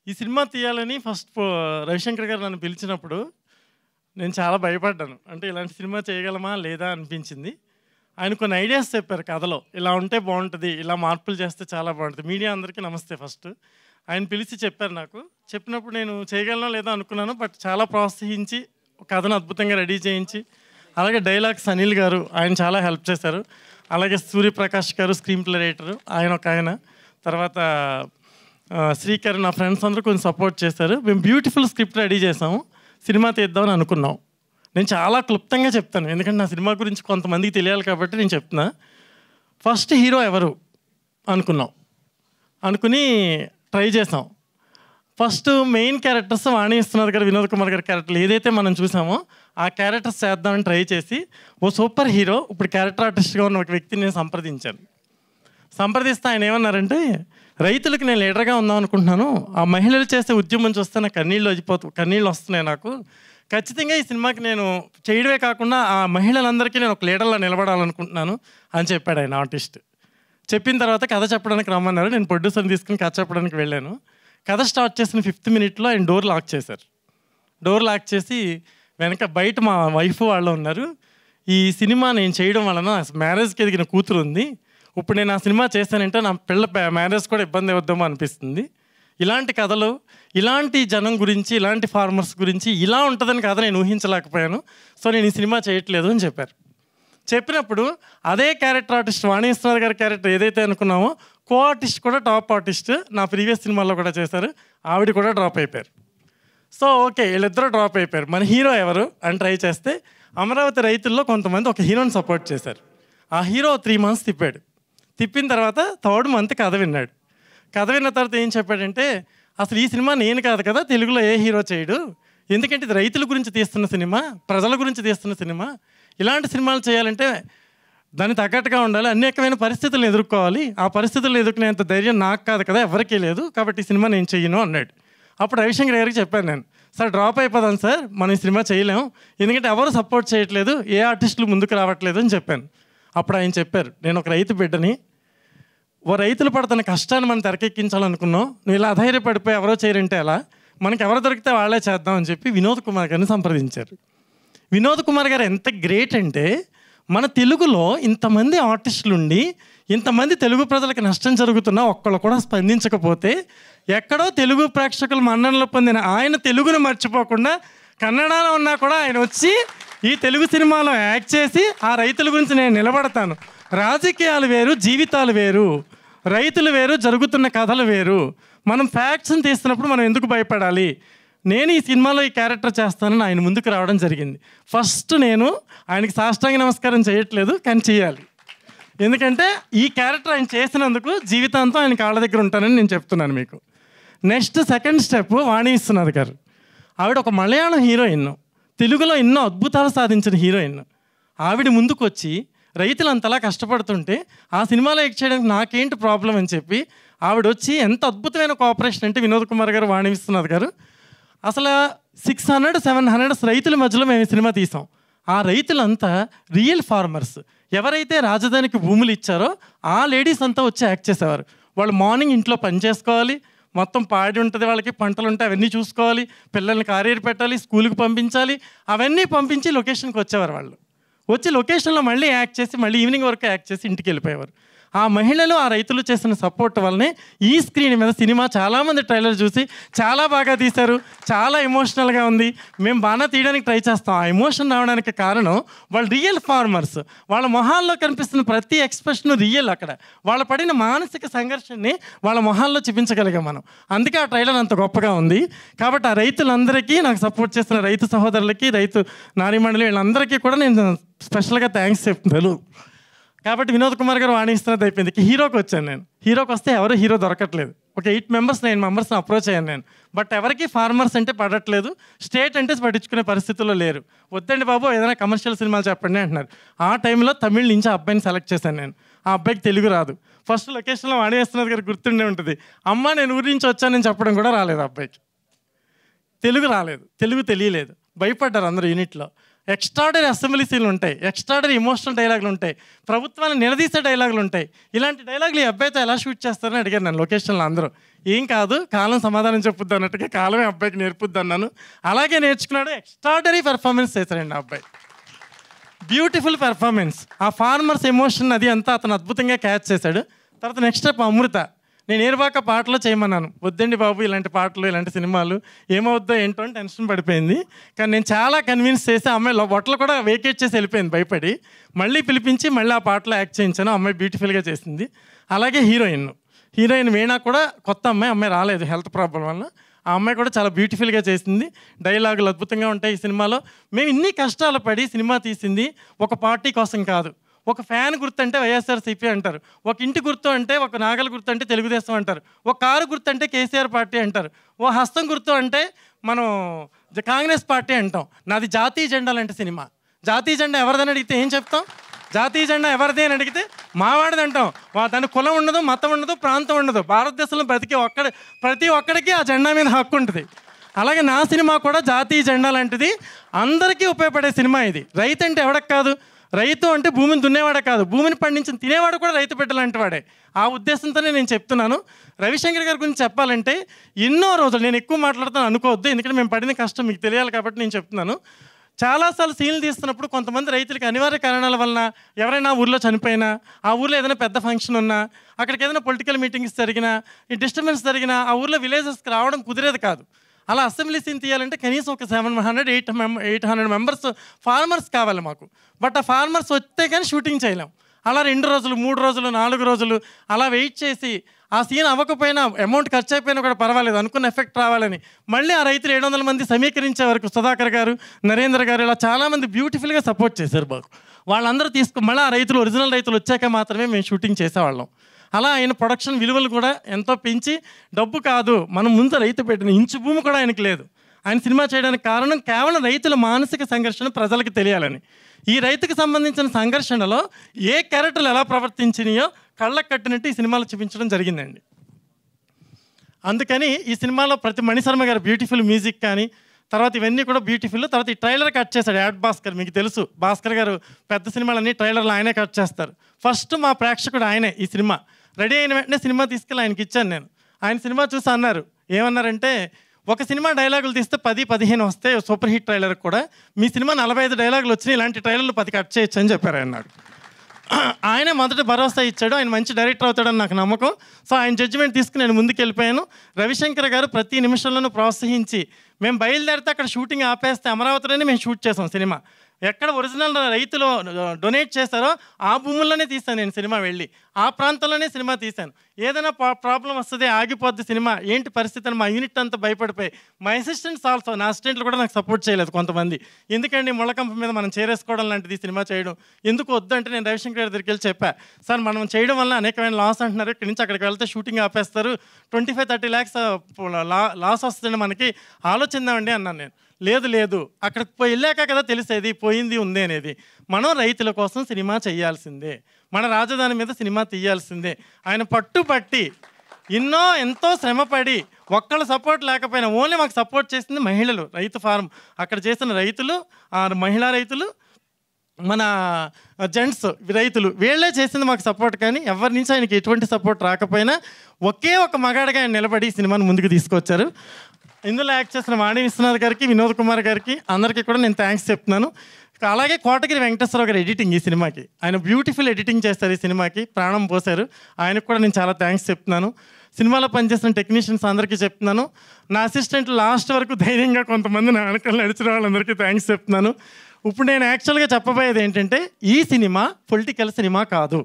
ఈ సినిమా తీయాలని ఫస్ట్ రవిశంకర్ గారు నన్ను పిలిచినప్పుడు నేను చాలా భయపడ్డాను. అంటే ఇలాంటి సినిమా చేయగలమా లేదా అనిపించింది. ఆయన కొన్ని ఐడియాస్ చెప్పారు కథలో. ఇలా ఉంటే బాగుంటుంది, ఇలా మార్పులు చేస్తే చాలా బాగుంటుంది. మీడియా అందరికీ నమస్తే. ఫస్ట్ ఆయన పిలిచి చెప్పారు నాకు. చెప్పినప్పుడు నేను చేయగలనో లేదో అనుకున్నాను. బట్ చాలా ప్రోత్సహించి కథను అద్భుతంగా రెడీ చేయించి, అలాగే డైలాగ్స్ అనిల్ గారు ఆయన చాలా హెల్ప్ చేశారు. అలాగే సూర్యప్రకాష్ గారు స్క్రీన్ ప్లే రైటరు, ఆయన తర్వాత శ్రీకర్, నా ఫ్రెండ్స్ అందరూ కొంచెం సపోర్ట్ చేశారు. మేము బ్యూటిఫుల్ స్క్రిప్ట్ రెడీ చేసాము. సినిమా తీద్దామని అనుకున్నాం. నేను చాలా క్లుప్తంగా చెప్తాను, ఎందుకంటే నా సినిమా గురించి కొంతమందికి తెలియాలి కాబట్టి నేను చెప్తున్నా. ఫస్ట్ హీరో ఎవరు అనుకుని ట్రై చేసాం. ఫస్ట్ మెయిన్ క్యారెక్టర్స్ వాణి విశ్వనాథ్ గారు, వినోద్ కుమార్ గారి క్యారెక్టర్లు ఏదైతే మనం చూసామో ఆ క్యారెక్టర్స్ చేద్దామని ట్రై చేసి ఓ సూపర్ హీరో, ఇప్పుడు క్యారెక్టర్ ఆర్టిస్ట్గా ఉన్న ఒక వ్యక్తిని నేను సంప్రదిస్తే ఆయన ఏమన్నారంటే, రైతులకు నేను లీడర్గా ఉందాం అనుకుంటున్నాను. ఆ మహిళలు చేసే ఉద్యమం చూస్తే నాకు కన్నీళ్ళు వస్తున్నాయి. నాకు ఖచ్చితంగా ఈ సినిమాకి నేను చేయడమే కాకుండా ఆ మహిళలందరికీ నేను ఒక లీడర్లా నిలబడాలనుకుంటున్నాను అని చెప్పాడు ఆయన ఆర్టిస్ట్. చెప్పిన తర్వాత కథ చెప్పడానికి రమ్మన్నారు. నేను ప్రొడ్యూసర్ని తీసుకుని కథ చెప్పడానికి వెళ్ళాను. కథ స్టార్ట్ చేసిన 5th మినిట్లో ఆయన డోర్ లాక్ చేశారు. డోర్ లాక్ చేసి వెనక బయట మా వైఫ్ వాళ్ళు ఉన్నారు. ఈ సినిమా నేను చేయడం వలన మ్యారేజ్కి ఎదిగిన కూతురు ఉంది. ఇప్పుడు నేను ఆ సినిమా చేశానంటే నా పిల్ల మ్యారేజ్ కూడా ఇబ్బంది అవుద్దామో అనిపిస్తుంది. ఇలాంటి కథలు, ఇలాంటి జనం గురించి, ఇలాంటి ఫార్మర్స్ గురించి ఇలా ఉంటుందని కథ నేను ఊహించలేకపోయాను. సో నేను ఈ సినిమా చేయట్లేదు అని చెప్పారు. చెప్పినప్పుడు అదే క్యారెక్టర్ ఆర్టిస్ట్ వాణి విశ్వనాథ్ గారి క్యారెక్టర్ ఏదైతే అనుకున్నామో కో ఆర్టిస్ట్ కూడా టాప్ ఆర్టిస్ట్ నా ప్రీవియస్ సినిమాల్లో కూడా చేశారు. ఆవిడ కూడా డ్రాప్ అయిపోయారు. సో ఓకే, వీళ్ళిద్దరూ డ్రాప్ అయిపోయారు. మన హీరో ఎవరు అని ట్రై చేస్తే అమరావతి రైతుల్లో కొంతమంది ఒక హీరోని సపోర్ట్ చేశారు. ఆ హీరో 3 months తిప్పిన తర్వాత 3rd month కథ విన్నాడు. కథ విన్న తర్వాత ఏం చెప్పాడంటే, అసలు ఈ సినిమా నేను కాదు కదా, తెలుగులో ఏ హీరో చేయడు, ఎందుకంటే ఇది రైతుల గురించి తీస్తున్న సినిమా, ప్రజల గురించి తీస్తున్న సినిమా. ఇలాంటి సినిమాలు చేయాలంటే దానికి తగ్గట్టుగా ఉండాలి, అనేకమైన పరిస్థితులను ఎదుర్కోవాలి. ఆ పరిస్థితులను ఎదుర్కొనేంత ధైర్యం నాకు కాదు కదా, ఎవరికీ లేదు, కాబట్టి ఈ సినిమా నేను చెయ్యను అన్నాడు. అప్పుడు రవిశంకర్ గారికి చెప్పాను నేను, సార్ డ్రాప్ అయిపోదాం సార్, మనం ఈ సినిమా చేయలేము, ఎందుకంటే ఎవరు సపోర్ట్ చేయట్లేదు, ఏ ఆర్టిస్టులు ముందుకు రావట్లేదు అని చెప్పాను. అప్పుడు ఆయన చెప్పారు, నేను ఒక రైతు బిడ్డని, రైతులు పడుతున్న కష్టాన్ని మనం తెరకెక్కించాలనుకున్నాం, నువ్వు ఇలా అధైర్యపడిపోయి ఎవరో చేయరంటే ఎలా, మనకి ఎవరు దొరికితే వాళ్ళే చేద్దాం అని చెప్పి వినోద్ కుమార్ గారిని సంప్రదించారు. వినోద్ కుమార్ గారు ఎంత గ్రేట్ అంటే, మన తెలుగులో ఇంతమంది ఆర్టిస్టులు ఉండి ఇంతమంది తెలుగు ప్రజలకు నష్టం జరుగుతున్నా ఒక్కళ్ళు కూడా స్పందించకపోతే, ఎక్కడో తెలుగు ప్రేక్షకులు మన్ననలు పొందిన ఆయన తెలుగును మర్చిపోకుండా కన్నడలో ఉన్నా కూడా ఆయన వచ్చి ఈ తెలుగు సినిమాలో యాక్ట్ చేసి ఆ రైతుల గురించి నేను నిలబడతాను, రాజకీయాలు వేరు, జీవితాలు వేరు, రైతులు వేరు, జరుగుతున్న కథలు వేరు, మనం ఫ్యాక్ట్స్ని తీస్తున్నప్పుడు మనం ఎందుకు భయపడాలి, నేను ఈ సినిమాలో ఈ క్యారెక్టర్ చేస్తానని ఆయన ముందుకు రావడం జరిగింది. ఫస్ట్ నేను ఆయనకి సాష్టాంగ నమస్కారం చేయట్లేదు, కానీ చేయాలి, ఎందుకంటే ఈ క్యారెక్టర్ ఆయన చేసినందుకు జీవితాంతం ఆయన కాళ్ళ దగ్గర ఉంటానని నేను చెప్తున్నాను మీకు. నెక్స్ట్ సెకండ్ స్టెప్ వాణి విశ్వనాథ్ గారు. ఆవిడ ఒక మలయాళం హీరోయిన్, తెలుగులో ఎన్నో అద్భుతాలు సాధించిన హీరోయిన్. ఆవిడ ముందుకు వచ్చి రైతులు అంతలా కష్టపడుతుంటే ఆ సినిమాలో యాక్ట్ చేయడానికి నాకేంటి ప్రాబ్లం అని చెప్పి ఆవిడ వచ్చి ఎంత అద్భుతమైన కోఆపరేషన్ అంటే వినోద్ కుమార్ గారు, వాణి విశ్వనాథ్ గారు, అసలు 600-700 రైతుల మధ్యలో మేము ఈ సినిమా తీసాం. ఆ రైతులంతా రియల్ ఫార్మర్స్, ఎవరైతే రాజధానికి భూములు ఇచ్చారో ఆ లేడీస్ అంతా వచ్చి యాక్ట్ చేసేవారు. వాళ్ళు మార్నింగ్ ఇంట్లో పని చేసుకోవాలి, మొత్తం పాడి ఉంటుంది, వాళ్ళకి పంటలు ఉంటాయి, అవన్నీ చూసుకోవాలి, పిల్లల్ని కారేరు పెట్టాలి, స్కూల్కి పంపించాలి, అవన్నీ పంపించి లొకేషన్కి వచ్చేవారు. వాళ్ళు వచ్చి లొకేషన్లో మళ్ళీ యాక్ట్ చేసి మళ్ళీ ఈవినింగ్ వరకు యాక్ట్ చేసి ఇంటికి వెళ్ళిపోయేవారు. ఆ మహిళలు, ఆ రైతులు చేసిన సపోర్ట్ వల్లనే ఈ స్క్రీన్ మీద సినిమా చాలామంది ట్రైలర్ చూసి చాలా బాగా తీశారు, చాలా ఎమోషనల్గా ఉంది, మేము బాగా తీయడానికి ట్రై చేస్తాం. ఆ ఎమోషన్ రావడానికి కారణం వాళ్ళు రియల్ ఫార్మర్స్, వాళ్ళ మొహాల్లో కనిపిస్తున్న ప్రతి ఎక్స్ప్రెషన్ రియల్. అక్కడ వాళ్ళు పడిన మానసిక సంఘర్షణని వాళ్ళ మొహాల్లో చూపించగలిగాం మనం, అందుకే ఆ ట్రైలర్ అంత గొప్పగా ఉంది. కాబట్టి ఆ రైతులందరికీ, నాకు సపోర్ట్ చేసిన రైతు సహోదరులకి, రైతు నారీమండలి వీళ్ళందరికీ కూడా నేను స్పెషల్గా థ్యాంక్స్ చెప్తున్నాను. కాబట్టి వినోద్ కుమార్ గారు వాణి విశ్వనాథ్ అయిపోయింది. హీరోకి వచ్చాను నేను. హీరోకి వస్తే ఎవరు హీరో దొరకట్లేదు. ఒక 8 members 9 members అప్రోచ్ అయ్యాను నేను. బట్ ఎవరికి ఫార్మర్స్ అంటే పడట్లేదు, స్టేట్ అంటే పట్టించుకునే పరిస్థితుల్లో లేరు. వద్దండి బాబు, ఏదైనా కమర్షియల్ సినిమాలు చెప్పండి అంటున్నారు. ఆ టైంలో తమిళ్ నుంచి అబ్బాయిని సెలెక్ట్ చేశాను నేను. ఆ అబ్బాయికి తెలుగు రాదు. ఫస్ట్ లొకేషన్లో వాణి విశ్వనాథ్ గారు గుర్తుండే ఉంటుంది, అమ్మ నేను ఊరి నుంచి వచ్చానని చెప్పడం కూడా రాలేదు. అబ్బాయికి తెలుగు రాలేదు, తెలుగు తెలియలేదు, భయపడ్డారు అందరూ యూనిట్లో. ఎక్స్ట్రాడరీ అసెంబ్లీ సీన్లు ఉంటాయి, ఎక్స్ట్రాడరీ ఎమోషనల్ డైలాగులు ఉంటాయి, ప్రభుత్వాన్ని నిలదీసే డైలాగులు ఉంటాయి. ఇలాంటి డైలాగులు ఈ అబ్బాయితో ఎలా షూట్ చేస్తారని అడిగారు నన్ను లొకేషన్లో అందరూ. ఏం కాదు, కాలం సమాధానం చెప్పుద్ది అన్నట్టుగా కాలమే అబ్బాయికి నేర్పుద్ది అన్నాను. అలాగే నేర్చుకున్నాడు. ఎక్స్ట్రాడరీ పెర్ఫార్మెన్స్ చేశారండి ఆ అబ్బాయి. Beautiful performance. ఆ ఫార్మర్స్ ఎమోషన్ అది అంతా అతను అద్భుతంగా క్యాచ్ చేశాడు. తర్వాత నెక్స్ట్ స్టెప్ అమృత. నేను ఏరువాక పాటలో చేయమన్నాను, వద్దండి బాబు ఇలాంటి పాటలు ఇలాంటి సినిమాలు ఏమవుద్దో ఏంటో అని టెన్షన్ పడిపోయింది. కానీ నేను చాలా కన్విన్స్ చేసి అమ్మాయి బొట్టలు కూడా వేకేట్ చేసి వెళ్ళిపోయింది భయపడి. మళ్ళీ పిలిపించి మళ్ళీ ఆ పాటలో యాక్ట్ చేయించాను. అమ్మాయి బ్యూటిఫుల్గా చేసింది. అలాగే హీరోయిన్ వీణా కూడా కొత్త అమ్మాయి రాలేదు హెల్త్ ప్రాబ్లం వల్ల. ఆ అమ్మాయి కూడా చాలా బ్యూటిఫుల్గా చేసింది. డైలాగులు అద్భుతంగా ఉంటాయి ఈ సినిమాలో. మేము ఇన్ని కష్టాలు పడి సినిమా తీసింది ఒక పార్టీ కోసం కాదు. ఒక ఫ్యాన్ గుర్తు అంటే వైఎస్ఆర్సీపీ అంటారు, ఒక ఇంటి గుర్తు అంటే ఒక నాగల గుర్తు అంటే తెలుగుదేశం అంటారు, ఒక కారు గుర్తు అంటే కేసీఆర్ పార్టీ అంటారు, ఓ హస్తం గుర్తు అంటే మనం కాంగ్రెస్ పార్టీ అంటాం. నాది జాతీయ జెండా లాంటి సినిమా. జాతీయ జెండా ఎవరిదని అడిగితే ఏం చెప్తాం? జాతీయ జెండా ఎవరిది అని అడిగితే మావాడిది అంటాం. దాని కులం ఉండదు, మతం ఉండదు, ప్రాంతం ఉండదు. భారతదేశంలో ప్రతి ఒక్కడికి ఆ జెండా మీద హక్కు ఉంటుంది. అలాగే నా సినిమా కూడా జాతీయ జెండా లాంటిది, అందరికీ ఉపయోగపడే సినిమా ఇది. రైతు అంటే ఎవడకు కాదు, రైతు అంటే భూమిని దున్నేవాడే కాదు, భూమిని పండించిన తినేవాడు కూడా రైతు బిడ్డ లాంటి వాడే. ఆ ఉద్దేశంతోనే నేను చెప్తున్నాను. రవిశంకర్ గారి గురించి చెప్పాలంటే ఎన్నో రోజులు, నేను ఎక్కువ మాట్లాడుతాను అనుకోవద్దు, ఎందుకంటే మేము పడిన కష్టం మీకు తెలియాలి కాబట్టి నేను చెప్తున్నాను. చాలాసార్లు సీన్లు తీస్తున్నప్పుడు కొంతమంది రైతులకి అనివార్య కారణాల వలన ఎవరైనా ఊర్లో చనిపోయినా, ఆ ఊర్లో ఏదైనా పెద్ద ఫంక్షన్ ఉన్నా, అక్కడికి ఏదైనా పొలిటికల్ మీటింగ్స్ జరిగినా, ఈ డిస్టర్బెన్స్ జరిగినా ఆ ఊర్లో విలేజెస్కి రావడం కుదిరేది కాదు. అలా అసెంబ్లీ సీన్ తీయాలంటే కనీసం ఒక 700-800 మెంబర్స్ ఫార్మర్స్ కావాలి మాకు. బట్ ఆ ఫార్మర్స్ వస్తే కానీ షూటింగ్ చేయలేం. అలా 2 రోజులు 3 రోజులు 4 రోజులు అలా వెయిట్ చేసి ఆ సీన్ అవ్వకపోయినా అమౌంట్ ఖర్చు అయిపోయినా కూడా పర్వాలేదు, అనుకున్న ఎఫెక్ట్ రావాలని మళ్ళీ ఆ రైతులు 700 మంది సమీకరించే వరకు సుధాకర్ గారు, నరేంద్ర గారు ఇలా చాలామంది బ్యూటిఫుల్గా సపోర్ట్ చేశారు మాకు. వాళ్ళందరూ మళ్ళీ ఆ రైతులు ఒరిజినల్ రైతులు వచ్చాక మాత్రమే మేము షూటింగ్ చేసేవాళ్ళం. అలా ఆయన ప్రొడక్షన్ విలువలు కూడా ఎంతో పెంచి, డబ్బు కాదు మనం ముందు రైతు పెట్టిన ఇంచు భూమి కూడా ఆయనకి లేదు. ఆయన సినిమా చేయడానికి కారణం కేవలం రైతుల మానసిక సంఘర్షణ ప్రజలకు తెలియాలని. ఈ రైతుకు సంబంధించిన సంఘర్షణలో ఏ క్యారెక్టర్లు ఎలా ప్రవర్తించినాయో కళ్ళకు కట్టినట్టు ఈ సినిమాలో చూపించడం జరిగిందండి. అందుకని ఈ సినిమాలో ప్రతి మణిశర్మ గారు బ్యూటిఫుల్ మ్యూజిక్ కానీ, తర్వాత ఇవన్నీ కూడా బ్యూటిఫుల్. తర్వాత ఈ ట్రైలర్ కట్ చేశాడు యాడ్ భాస్కర్. మీకు తెలుసు భాస్కర్ గారు పెద్ద సినిమాలన్నీ ట్రైలర్లు ఆయనే కట్ చేస్తారు. ఫస్ట్ మా ప్రేక్షకుడు ఆయనే. ఈ సినిమా రెడీ అయిన వెంటనే సినిమా తీసుకెళ్ళి ఆయనకి ఇచ్చాను నేను. ఆయన సినిమా చూసి అన్నారు, ఏమన్నారంటే, ఒక సినిమా డైలాగులు తీస్తే 10-15 వస్తాయి సూపర్ హిట్ ట్రైలర్ కూడా, మీ సినిమా 45 డైలాగులు వచ్చినాయి, ఇలాంటి ట్రైలర్లు 10 కట్ చేయొచ్చు అని చెప్పారు ఆయన నాకు. ఆయనే మొదటి భరోసా ఇచ్చాడు. ఆయన మంచి డైరెక్టర్ అవుతాడని నాకు నమ్మకం. సో ఆయన జడ్జిమెంట్ తీసుకుని నేను ముందుకు వెళ్ళిపోయాను. రవిశంకర్ గారు ప్రతి నిమిషంలోనూ ప్రోత్సహించి, మేము బయలుదేరితే అక్కడ షూటింగ్ ఆపేస్తే అమరావతిలోనే మేము షూట్ చేసాం సినిమా. ఎక్కడ ఒరిజినల్ రైతులు డొనేట్ చేశారో ఆ భూముల్లోనే తీశాను నేను సినిమా వెళ్ళి, ఆ ప్రాంతంలోనే సినిమా తీశాను. ఏదైనా ప్రాబ్లం వస్తుంది, ఆగిపోద్ది సినిమా, ఏంటి పరిస్థితి అని మా యూనిట్ అంతా భయపడిపోయి, మా అసిస్టెంట్స్ ఆల్సో, నా అసిస్టెంట్లు కూడా నాకు సపోర్ట్ చేయలేదు కొంతమంది. ఎందుకండి ముళ్ళకంప మీద మనం చేరేసుకోవడం లాంటిది సినిమా చేయడం ఎందుకు వద్దు అంటే, నేను రవిశంకర్ గారి దగ్గరికి వెళ్ళి చెప్పా, సార్ మనం చేయడం వల్ల అనేకమైన లాస్ అంటున్నారు, ఇక్కడి నుంచి అక్కడికి వెళ్తే షూటింగ్ ఆపేస్తారు, 25-30 lakhs లాస్ వస్తుంది, మనకి ఆలోచిద్దామండి అన్నాను నేను. లేదు అక్కడికి వెళ్ళాక కదా తెలిసేది పోయింది ఉంది అనేది. మనం రైతుల కోసం సినిమా చేయాల్సిందే, మన రాజధాని మీద సినిమా తీయాల్సిందే. ఆయన పట్టుపట్టి ఎంతో శ్రమపడి, ఒక్కళ్ళ సపోర్ట్ లేకపోయినా ఓన్లీ మాకు సపోర్ట్ చేసింది మహిళలు. రైతు ఫారం అక్కడ చేసిన రైతులు, మహిళా రైతులు, మన జెంట్స్ రైతులు, వీళ్ళే చేసింది మాకు సపోర్ట్. కానీ ఎవరి నుంచి ఆయనకి ఎటువంటి సపోర్ట్ రాకపోయినా ఒకే ఒక మగాడిగా ఆయన నిలబడి సినిమాని ముందుకు తీసుకొచ్చారు. ఇందులో యాక్ట్ చేసిన వాణి విశ్వనాథ్ గారికి, వినోద్ కుమార్ గారికి, అందరికీ కూడా నేను థ్యాంక్స్ చెప్తున్నాను. అలాగే కోటగిరి వెంకటేశ్వరరావు గారు ఎడిటింగ్ ఈ సినిమాకి, ఆయన బ్యూటిఫుల్ ఎడిటింగ్ చేస్తారు, ఈ సినిమాకి ప్రాణం పోశారు. ఆయనకు కూడా నేను చాలా థ్యాంక్స్ చెప్తున్నాను. సినిమాలో పనిచేసిన టెక్నీషియన్స్ అందరికీ చెప్తున్నాను. నా అసిస్టెంట్ లాస్ట్ వరకు ధైర్యంగా కొంతమంది నా వెనకాల నడిచిన వాళ్ళందరికీ థ్యాంక్స్ చెప్తున్నాను. ఇప్పుడు నేను యాక్చువల్గా చెప్పబోయేది ఏంటంటే, ఈ సినిమా పొలిటికల్ సినిమా కాదు.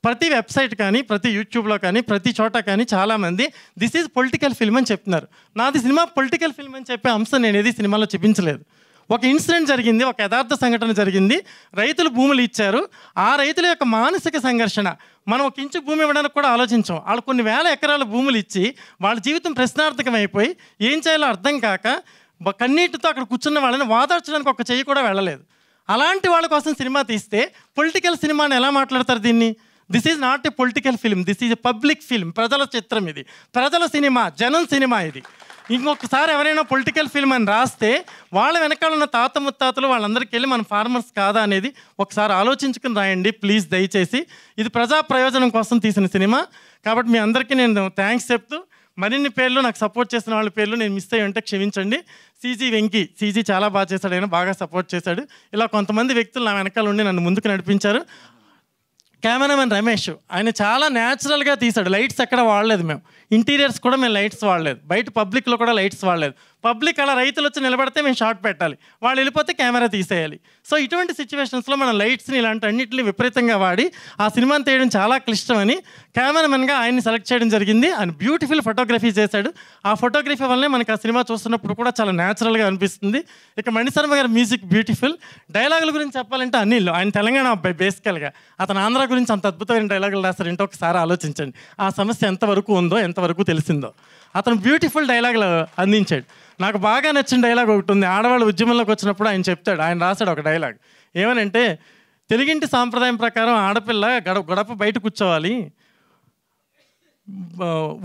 ప్రతి వెబ్సైట్ కానీ, ప్రతి యూట్యూబ్లో కానీ, ప్రతి చోట కానీ చాలామంది దిస్ ఈజ్ పొలిటికల్ ఫిల్మ్ అని చెప్తున్నారు. నాది సినిమా పొలిటికల్ ఫిల్మ్ అని చెప్పే అంశం నేను ఏది సినిమాలో చూపించలేదు. ఒక ఇన్సిడెంట్ జరిగింది, ఒక యథార్థ సంఘటన జరిగింది. రైతులు భూములు ఇచ్చారు, ఆ రైతుల యొక్క మానసిక సంఘర్షణ మనం ఒక ఇంచు భూమి ఇవ్వడానికి కూడా ఆలోచించాం. వాళ్ళు కొన్ని వేల ఎకరాల భూములు ఇచ్చి వాళ్ళ జీవితం ప్రశ్నార్థకమైపోయి ఏం చేయాలో అర్థం కాక కన్నీటితో అక్కడ కూర్చున్న వాళ్ళని వాదార్చడానికి ఒక చెయ్యి కూడా వెళ్ళలేదు. అలాంటి వాళ్ళ కోసం సినిమా తీస్తే పొలిటికల్ సినిమాని ఎలా మాట్లాడతారు దీన్ని? This is not a political film, this is a public film. ప్రజల చిత్రం ఇది, ప్రజల సినిమా, జనం సినిమా ఇది. ఇంకొకసారి ఎవరైనా పొలిటికల్ ఫిల్మ్ అని రాస్తే వాళ్ళ వెనకాల ఉన్న తాత ముత్తాతలు వాళ్ళందరికీ వెళ్ళి మన ఫార్మర్స్ కాదా అనేది ఒకసారి ఆలోచించుకుని రాయండి ప్లీజ్ దయచేసి. ఇది ప్రజా ప్రయోజనం కోసం తీసిన సినిమా కాబట్టి మీ అందరికీ నేను థ్యాంక్స్ చెప్తూ, మరిన్ని పేర్లు నాకు సపోర్ట్ చేసిన వాళ్ళ పేర్లు నేను మిస్ అయ్యి ఉంటే క్షమించండి. సీజీ వెంకీ, సీజీ చాలా బాగా చేశాడు, ఆయన బాగా సపోర్ట్ చేశాడు. ఇలా కొంతమంది వ్యక్తులు నా వెనకాల ఉండి నన్ను ముందుకు నడిపించారు. కెమెరామెన్ రమేష్, ఆయన చాలా న్యాచురల్గా తీశాడు. లైట్స్ ఎక్కడ వాడలేదు, మేము ఇంటీరియర్స్ కూడా మేము లైట్స్ వాడలేదు, బయట పబ్లిక్లో కూడా లైట్స్ వాడలేదు. పబ్లిక్ అలా రైతులు వచ్చి నిలబడితే మేము షాట్ పెట్టాలి, వాళ్ళు వెళ్ళిపోతే కెమెరా తీసేయాలి. సో ఇటువంటి సిచ్యువేషన్స్లో మనం లైట్స్ని ఇలాంటి అన్నింటిని విపరీతంగా వాడి ఆ సినిమాని తీయడం చాలా క్లిష్టమని కెమెరామెన్గా ఆయన్ని సెలెక్ట్ చేయడం జరిగింది. ఆయన బ్యూటిఫుల్ ఫోటోగ్రఫీ చేశాడు. ఆ ఫోటోగ్రఫీ వల్లనే మనకి ఆ సినిమా చూస్తున్నప్పుడు కూడా చాలా న్యాచురల్గా అనిపిస్తుంది. ఇక మణిశర్మ గారి మ్యూజిక్ బ్యూటిఫుల్. డైలాగుల గురించి చెప్పాలంటే అనిల్, ఆయన తెలంగాణ అబ్బాయి బేసికల్గా, అతను ఆంధ్ర గురించి అంత అద్భుతమైన డైలాగులు రాస్తారంటే ఒకసారి ఆలోచించండి ఆ సమస్య ఎంతవరకు ఉందో ఎంతవరకు తెలిసిందో. అతను బ్యూటిఫుల్ డైలాగులు అందించాడు. నాకు బాగా నచ్చిన డైలాగ్ ఒకటి ఉంది. ఆడవాళ్ళు ఉద్యమంలోకి వచ్చినప్పుడు ఆయన చెప్తాడు, ఆయన రాశాడు ఒక డైలాగ్ ఏమనంటే, తెలుగింటి సాంప్రదాయం ప్రకారం ఆడపిల్ల గడప బయట కూర్చోవాలి,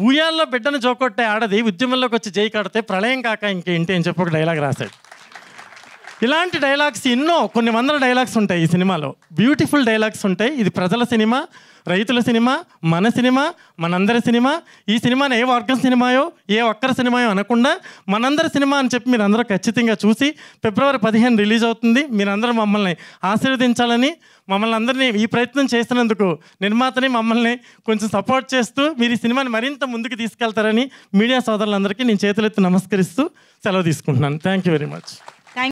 ఊయాల్లో బిడ్డను జోకొట్టే ఆడది ఉద్యమంలోకి వచ్చి జై కడితే ప్రళయం కాక ఇంకేంటి అని చెప్పి ఒక డైలాగ్ రాశాడు. ఇలాంటి డైలాగ్స్ ఎన్నో, కొన్ని వందల డైలాగ్స్ ఉంటాయి ఈ సినిమాలో. బ్యూటిఫుల్ డైలాగ్స్ ఉంటాయి. ఇది ప్రజల సినిమా, రైతుల సినిమా, మన సినిమా, మనందరి సినిమా. ఈ సినిమాని ఏ వర్గం సినిమాయో ఏ ఒక్కరి సినిమాయో అనకుండా మనందరి సినిమా అని చెప్పి మీరు అందరూ ఖచ్చితంగా చూసి ఫిబ్రవరి 15 రిలీజ్ అవుతుంది. మీరందరూ మమ్మల్ని ఆశీర్వదించాలని, మమ్మల్ని అందరినీ ఈ ప్రయత్నం చేస్తున్నందుకు నిర్మాతని మమ్మల్ని కొంచెం సపోర్ట్ చేస్తూ మీరు ఈ సినిమాని మరింత ముందుకు తీసుకెళ్తారని మీడియా సోదరులందరికీ నేను చేతులెత్తి నమస్కరిస్తూ సెలవు తీసుకుంటున్నాను. Thank you very much.